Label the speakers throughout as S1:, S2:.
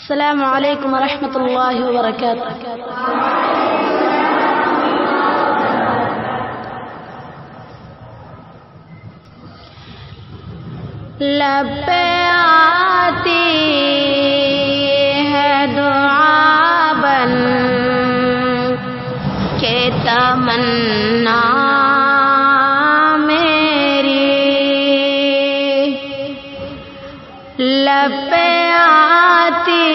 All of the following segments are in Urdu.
S1: السلام علیکم ورحمۃ اللہ وبرکاتہ۔ لب پہ آتی ہے دعا بن کے تمنا میری، لب پہ آتی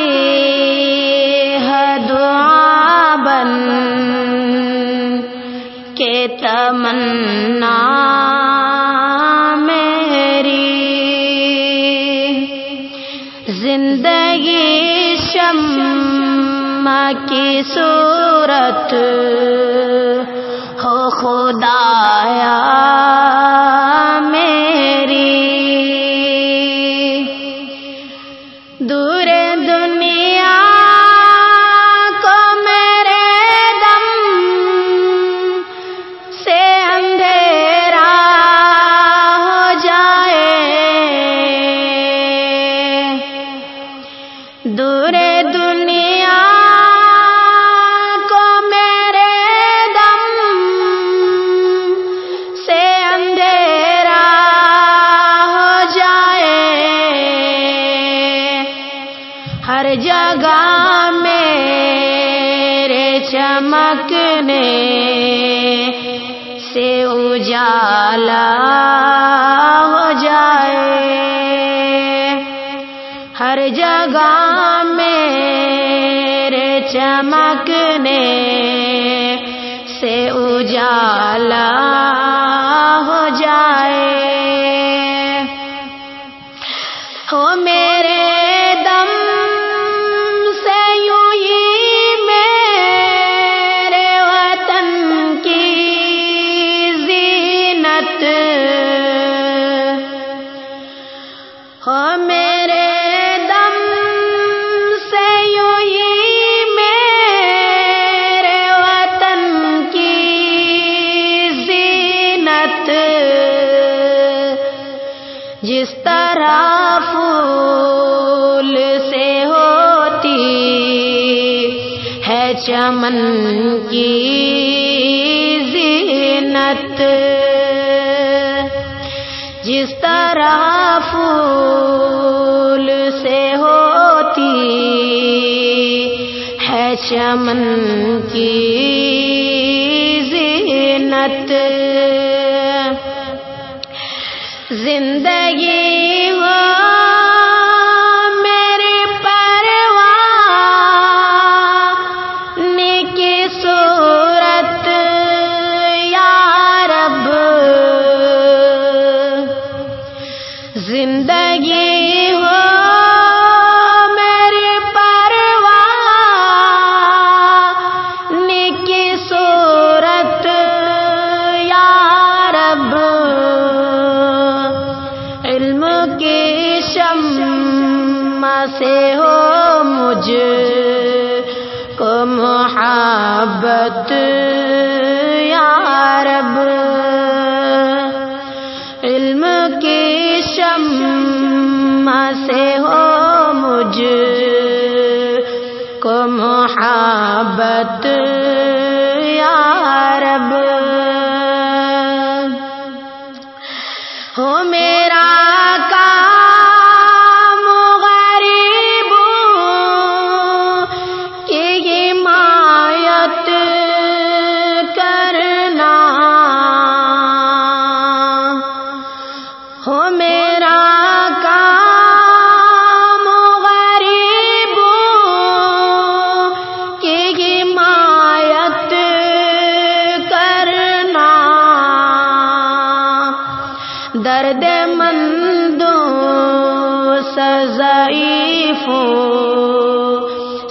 S1: ہے دعا بن کے تمنا زندگی شمع کی صورت ہو خدایا میری، دور دنیا کو میرے دم سے اندھیرا ہو جائے، دور دنیا کو میرے دم سے اندھیرا ہو جائے، ہر جگہ میرے چمکنے سے اجالا ہو جائے، ہر جگہ میرے چمکنے سے اجالا ہو جائے، ہو میرے دم سے یوں ہی میرے وطن کی زینت، ہو میرے جس طرح پھول سے ہوتی ہے چمن کی زینت، جس طرح پھول سے ہوتی ہے چمن کی زینت، زندگی ہو میری پروان کی صورت یا رب، زندگی ہو میری پروان کی صورت یا رب، علم کی شمع سے ہو مجھ کو محبت یا رب، علم کی شمع سے ہو مجھ کو محبت یا رب، ہو میرا کام غریبوں کی حمایت کرنا، ہو میرا کام غریبوں کی حمایت کرنا، درد مندوں ضعیفوں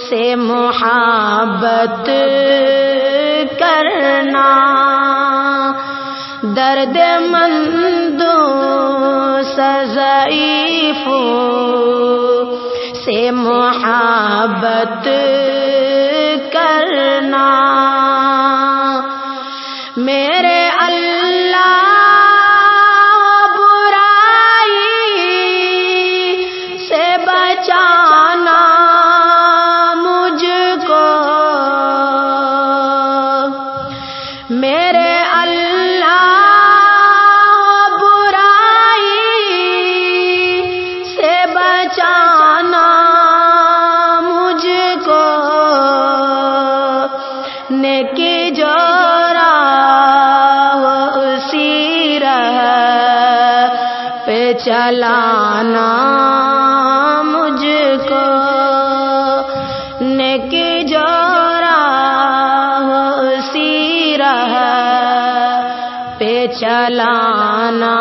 S1: سے محبت کرنا، درد مندوں ضعیفوں سے محبت کرنا، میرے اللہ برائی سے بچانا چلانا مجھ کو نیکی جو راہ اسی راہ پہ چلانا